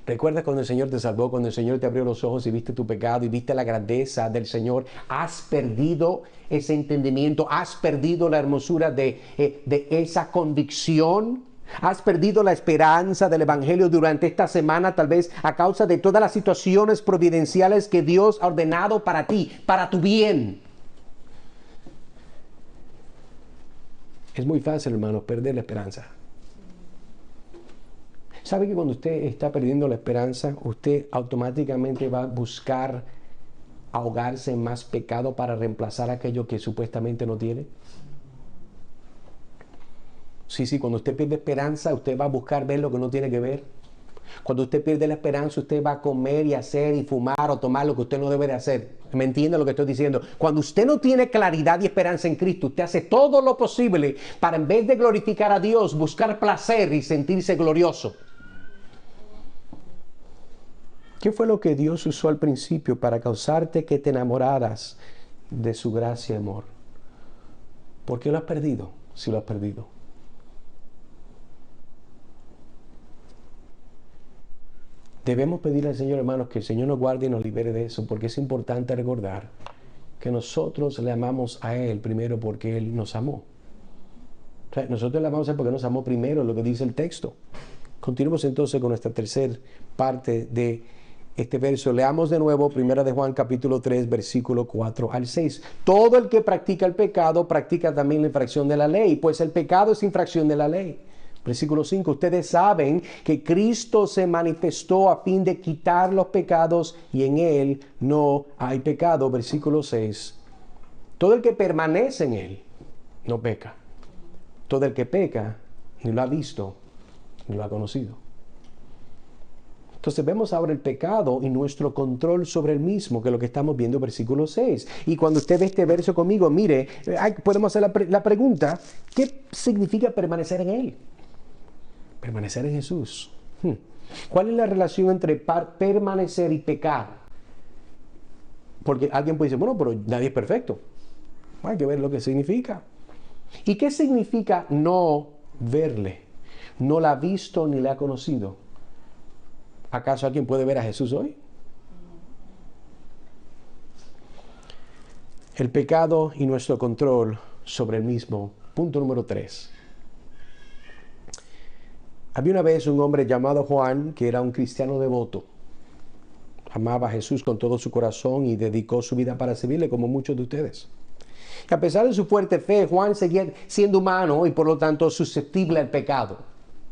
Speaker 1: ¿Recuerdas cuando el Señor te salvó, cuando el Señor te abrió los ojos y viste tu pecado y viste la grandeza del Señor? ¿Has perdido ese entendimiento? ¿Has perdido la hermosura de esa convicción? Has perdido la esperanza del Evangelio durante esta semana, tal vez a causa de todas las situaciones providenciales que Dios ha ordenado para ti, para tu bien. Es muy fácil, hermano, perder la esperanza. ¿Sabe que cuando usted está perdiendo la esperanza, usted automáticamente va a buscar ahogarse en más pecado para reemplazar aquello que supuestamente no tiene? Sí, cuando usted pierde esperanza, usted va a buscar ver lo que no tiene que ver. Cuando usted pierde la esperanza, usted va a comer y hacer y fumar o tomar lo que usted no debe de hacer. ¿Me entiende lo que estoy diciendo? Cuando usted no tiene claridad y esperanza en Cristo, usted hace todo lo posible para, en vez de glorificar a Dios, buscar placer y sentirse glorioso. ¿Qué fue lo que Dios usó al principio para causarte que te enamoraras de su gracia y amor? ¿Por qué lo has perdido si lo has perdido? Debemos pedirle al Señor, hermanos, que el Señor nos guarde y nos libere de eso, porque es importante recordar que nosotros le amamos a Él primero porque Él nos amó. O sea, nosotros le amamos a Él porque nos amó primero, lo que dice el texto. Continuemos entonces con nuestra tercera parte de este verso. Leamos de nuevo 1 de Juan capítulo 3, versículo 4 al 6. Todo el que practica el pecado practica también la infracción de la ley, pues el pecado es infracción de la ley. Versículo 5, ustedes saben que Cristo se manifestó a fin de quitar los pecados y en Él no hay pecado. Versículo 6, todo el que permanece en Él no peca. Todo el que peca ni lo ha visto ni lo ha conocido. Entonces vemos ahora el pecado y nuestro control sobre el mismo, que es lo que estamos viendo en versículo 6. Y cuando usted ve este verso conmigo, mire, podemos hacer la pregunta, ¿qué significa permanecer en Él? Permanecer en Jesús. ¿Cuál es la relación entre permanecer y pecar? Porque alguien puede decir, bueno, pero nadie es perfecto. Hay que ver lo que significa. ¿Y qué significa no verle? No la ha visto ni la ha conocido. ¿Acaso alguien puede ver a Jesús hoy? El pecado y nuestro control sobre el mismo. Punto número 3. Había una vez un hombre llamado Juan que era un cristiano devoto. Amaba a Jesús con todo su corazón y dedicó su vida para servirle como muchos de ustedes. Y a pesar de su fuerte fe, Juan seguía siendo humano y por lo tanto susceptible al pecado,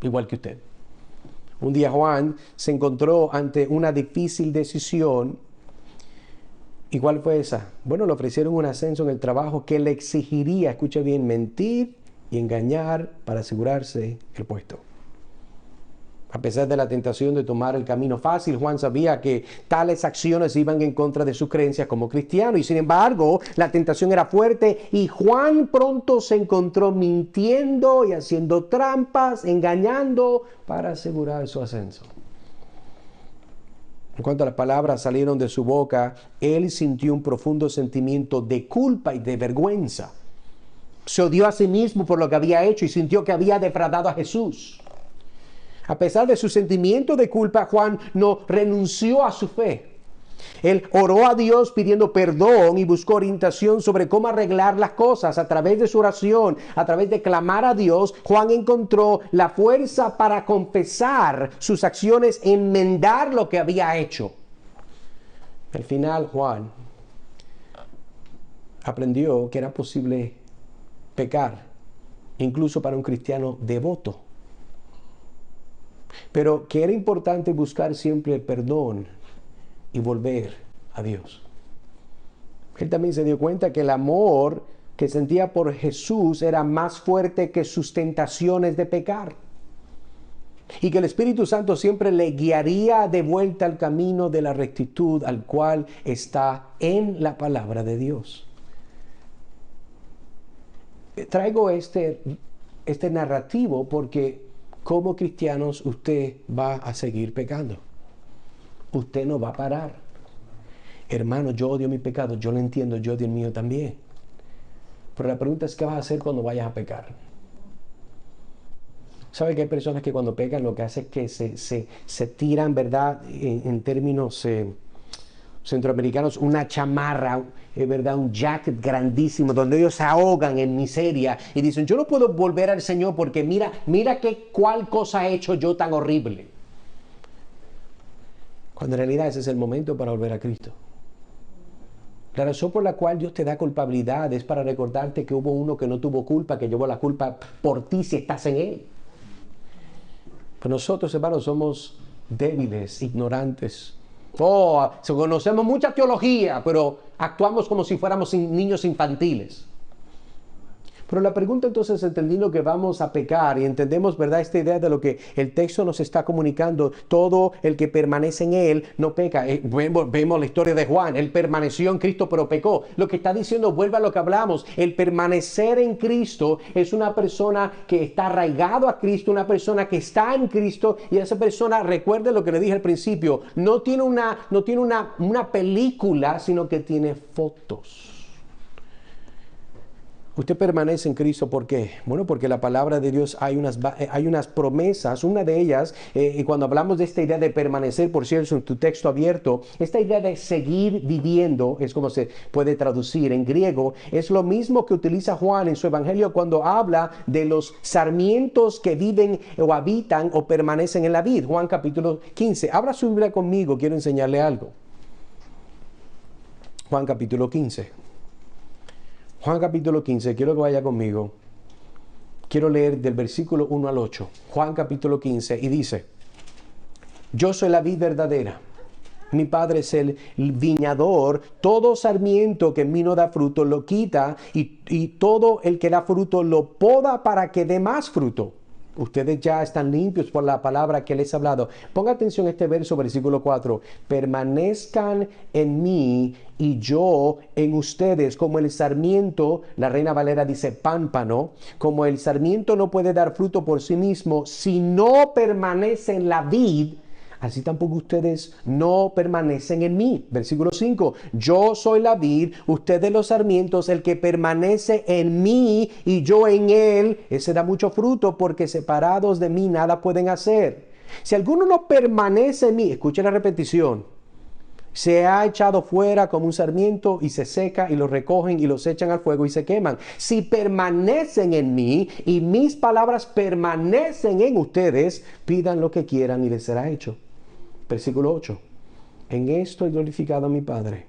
Speaker 1: igual que usted. Un día Juan se encontró ante una difícil decisión. ¿Y cuál fue esa? Bueno, le ofrecieron un ascenso en el trabajo que le exigiría, escuche bien, mentir y engañar para asegurarse el puesto. A pesar de la tentación de tomar el camino fácil, Juan sabía que tales acciones iban en contra de sus creencias como cristiano. Y sin embargo, la tentación era fuerte y Juan pronto se encontró mintiendo y haciendo trampas, engañando para asegurar su ascenso. En cuanto las palabras salieron de su boca, él sintió un profundo sentimiento de culpa y de vergüenza. Se odió a sí mismo por lo que había hecho y sintió que había defraudado a Jesús. A pesar de su sentimiento de culpa, Juan no renunció a su fe. Él oró a Dios pidiendo perdón y buscó orientación sobre cómo arreglar las cosas. A través de su oración, a través de clamar a Dios, Juan encontró la fuerza para confesar sus acciones, enmendar lo que había hecho. Al final, Juan aprendió que era posible pecar, incluso para un cristiano devoto. Pero que era importante buscar siempre el perdón y volver a Dios. Él también se dio cuenta que el amor que sentía por Jesús era más fuerte que sus tentaciones de pecar. Y que el Espíritu Santo siempre le guiaría de vuelta al camino de la rectitud al cual está en la palabra de Dios. Traigo este narrativo porque como cristianos usted va a seguir pecando. Usted no va a parar. Hermano, yo odio mi pecado, yo lo entiendo, yo odio el mío también. Pero la pregunta es, ¿qué vas a hacer cuando vayas a pecar? ¿Sabe que hay personas que cuando pecan lo que hacen es que se tiran, ¿verdad? En términos centroamericanos una chamarra, es verdad, un jacket grandísimo, donde ellos se ahogan en miseria y dicen, yo no puedo volver al Señor porque mira cuál cosa he hecho yo tan horrible. Cuando en realidad ese es el momento para volver a Cristo. La razón por la cual Dios te da culpabilidad es para recordarte que hubo uno que no tuvo culpa, que llevó la culpa por ti si estás en Él. Pero nosotros, hermanos, somos débiles, ignorantes. Conocemos mucha teología, pero actuamos como si fuéramos niños infantiles. Pero la pregunta entonces, entendiendo que vamos a pecar y entendemos, ¿verdad?, esta idea de lo que el texto nos está comunicando, todo el que permanece en Él no peca. Vemos la historia de Juan, él permaneció en Cristo pero pecó. Lo que está diciendo, vuelve a lo que hablamos, el permanecer en Cristo es una persona que está arraigado a Cristo, una persona que está en Cristo, y esa persona, recuerde lo que le dije al principio, no tiene una película, sino que tiene fotos. Usted permanece en Cristo, ¿por qué? Bueno, porque la palabra de Dios hay unas promesas, una de ellas, y cuando hablamos de esta idea de permanecer, por cierto, en tu texto abierto, esta idea de seguir viviendo, es como se puede traducir en griego, es lo mismo que utiliza Juan en su evangelio cuando habla de los sarmientos que viven o habitan o permanecen en la vid. Juan capítulo 15. Abra su Biblia conmigo, quiero enseñarle algo. Juan capítulo 15. Juan capítulo 15, quiero que vaya conmigo. Quiero leer del versículo 1 al 8. Juan capítulo 15 y dice, yo soy la vid verdadera. Mi Padre es el viñador. Todo sarmiento que en mí no da fruto lo quita y todo el que da fruto lo poda para que dé más fruto. Ustedes ya están limpios por la palabra que les he hablado. Ponga atención a este verso, versículo 4. Permanezcan en mí y yo en ustedes, como el sarmiento, la Reina Valera dice pámpano, como el sarmiento no puede dar fruto por sí mismo si no permanece en la vid, así tampoco ustedes no permanecen en mí. Versículo 5. Yo soy la vid, ustedes los sarmientos, el que permanece en mí y yo en él, ese da mucho fruto, porque separados de mí nada pueden hacer. Si alguno no permanece en mí, escuche la repetición, se ha echado fuera como un sarmiento y se seca y lo recogen y los echan al fuego y se queman. Si permanecen en mí y mis palabras permanecen en ustedes, pidan lo que quieran y les será hecho. Versículo 8. En esto he glorificado a mi Padre,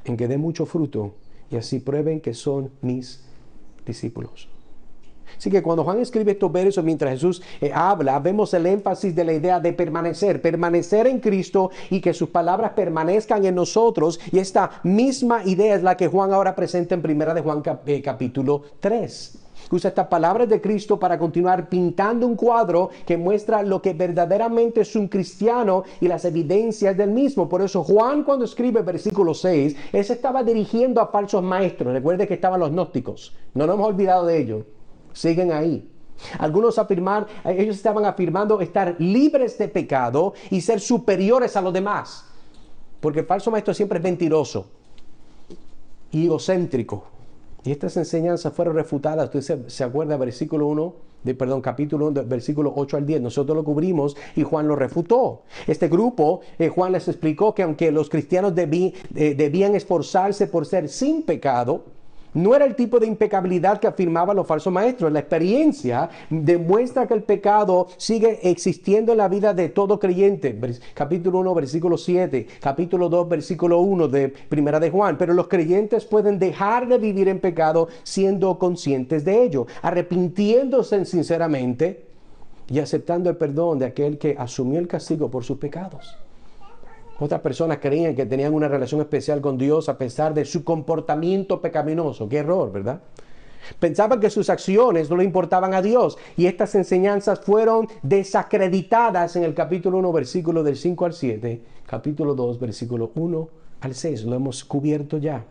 Speaker 1: en que dé mucho fruto y así prueben que son mis discípulos. Así que cuando Juan escribe estos versos mientras Jesús habla, vemos el énfasis de la idea de permanecer en Cristo y que sus palabras permanezcan en nosotros, y esta misma idea es la que Juan ahora presenta en primera de Juan capítulo 3. Usa estas palabras de Cristo para continuar pintando un cuadro que muestra lo que verdaderamente es un cristiano y las evidencias del mismo. Por eso Juan, cuando escribe versículo 6, él se estaba dirigiendo a falsos maestros. Recuerde que estaban los gnósticos. No nos hemos olvidado de ellos. Siguen ahí. Ellos estaban afirmando estar libres de pecado y ser superiores a los demás. Porque el falso maestro siempre es mentiroso y egocéntrico. Y estas enseñanzas fueron refutadas. Usted se acuerda capítulo 1, versículo 8 al 10. Nosotros lo cubrimos y Juan lo refutó. Este grupo, Juan les explicó que aunque los cristianos debían esforzarse por ser sin pecado, no era el tipo de impecabilidad que afirmaban los falsos maestros. La experiencia demuestra que el pecado sigue existiendo en la vida de todo creyente. Capítulo 1, versículo 7. Capítulo 2, versículo 1 de Primera de Juan. Pero los creyentes pueden dejar de vivir en pecado siendo conscientes de ello, arrepintiéndose sinceramente y aceptando el perdón de aquel que asumió el castigo por sus pecados. Otras personas creían que tenían una relación especial con Dios a pesar de su comportamiento pecaminoso. Qué error, ¿verdad? Pensaban que sus acciones no le importaban a Dios, y estas enseñanzas fueron desacreditadas en el capítulo 1, versículo del 5 al 7, capítulo 2, versículo 1 al 6. Lo hemos cubierto ya.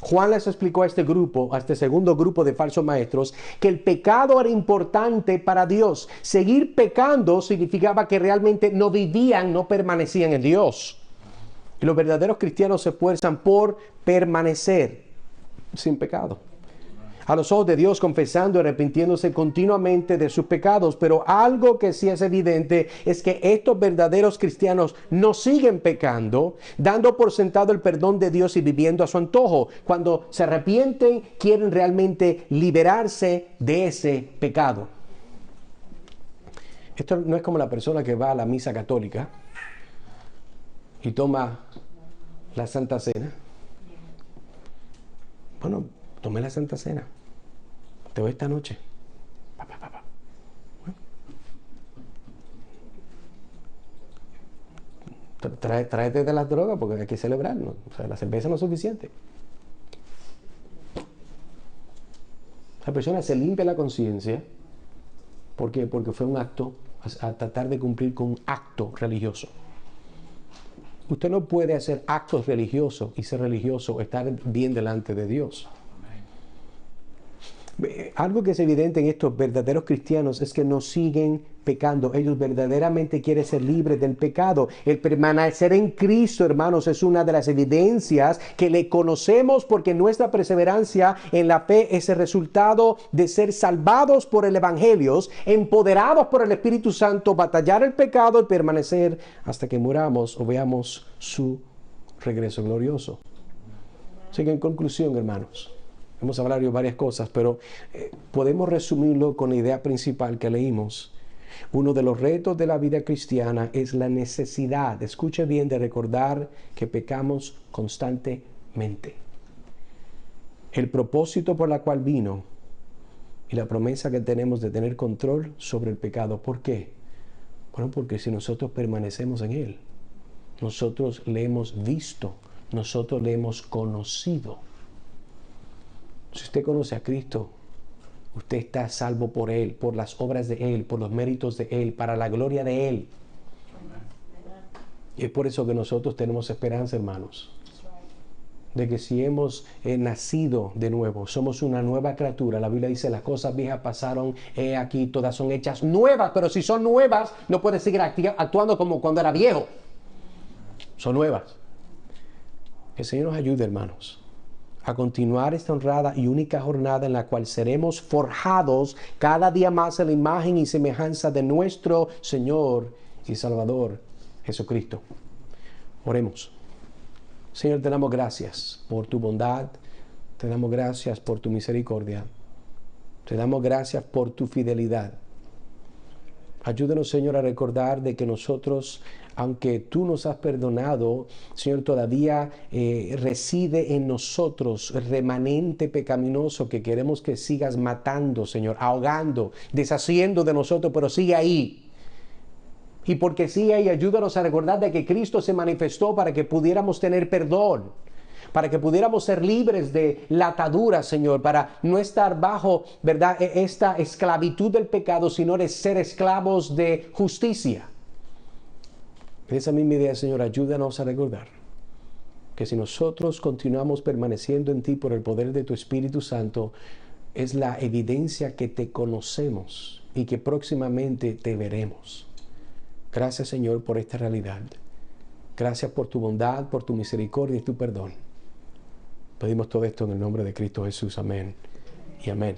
Speaker 1: Juan les explicó a este segundo grupo de falsos maestros, que el pecado era importante para Dios. Seguir pecando significaba que realmente no vivían, no permanecían en Dios. Y los verdaderos cristianos se esfuerzan por permanecer sin pecado. a los ojos de Dios, confesando y arrepintiéndose continuamente de sus pecados. Pero algo que sí es evidente es que estos verdaderos cristianos no siguen pecando, dando por sentado el perdón de Dios y viviendo a su antojo. Cuando se arrepienten, quieren realmente liberarse de ese pecado. Esto no es como la persona que va a la misa católica y toma la Santa Cena. Bueno, tomé la Santa Cena. Te voy esta noche. Tráete de las drogas porque hay que celebrarlo. O sea, la cerveza no es suficiente. La persona se limpia la conciencia. ¿Por qué? Porque fue un acto, a tratar de cumplir con un acto religioso. Usted no puede hacer actos religiosos y ser religioso, estar bien delante de Dios. Algo que es evidente en estos verdaderos cristianos es que no siguen pecando. Ellos verdaderamente quieren ser libres del pecado. El permanecer en Cristo, hermanos, es una de las evidencias que le conocemos, porque nuestra perseverancia en la fe es el resultado de ser salvados por el Evangelio, empoderados por el Espíritu Santo, batallar el pecado y permanecer hasta que muramos o veamos su regreso glorioso. Así que en conclusión, hermanos, hemos hablado de varias cosas, pero podemos resumirlo con la idea principal que leímos. Uno de los retos de la vida cristiana es la necesidad, escuche bien, de recordar que pecamos constantemente. El propósito por la cual vino y la promesa que tenemos de tener control sobre el pecado. ¿Por qué? Bueno, porque si nosotros permanecemos en Él, nosotros le hemos visto, nosotros le hemos conocido. Si usted conoce a Cristo, usted está salvo por Él, por las obras de Él, por los méritos de Él, para la gloria de Él. Y es por eso que nosotros tenemos esperanza, hermanos, de que si hemos nacido de nuevo, somos una nueva criatura. La Biblia dice, las cosas viejas pasaron, he aquí, todas son hechas nuevas. Pero si son nuevas, no puede seguir actuando como cuando era viejo. Son nuevas. Que el Señor nos ayude, hermanos, a continuar esta honrada y única jornada en la cual seremos forjados cada día más en la imagen y semejanza de nuestro Señor y Salvador Jesucristo. Oremos. Señor, te damos gracias por tu bondad, te damos gracias por tu misericordia, te damos gracias por tu fidelidad. Ayúdanos, Señor, a recordar de que nosotros, aunque tú nos has perdonado, Señor, todavía reside en nosotros el remanente pecaminoso que queremos que sigas matando, Señor, ahogando, deshaciendo de nosotros, pero sigue ahí. Y porque sigue ahí, ayúdanos a recordar de que Cristo se manifestó para que pudiéramos tener perdón, para que pudiéramos ser libres de la atadura, Señor, para no estar bajo, ¿verdad?, esta esclavitud del pecado, sino de ser esclavos de justicia. Esa misma idea, Señor, ayúdanos a recordar que si nosotros continuamos permaneciendo en ti por el poder de tu Espíritu Santo, es la evidencia que te conocemos y que próximamente te veremos. Gracias, Señor, por esta realidad. Gracias por tu bondad, por tu misericordia y tu perdón. Pedimos todo esto en el nombre de Cristo Jesús. Amén y amén.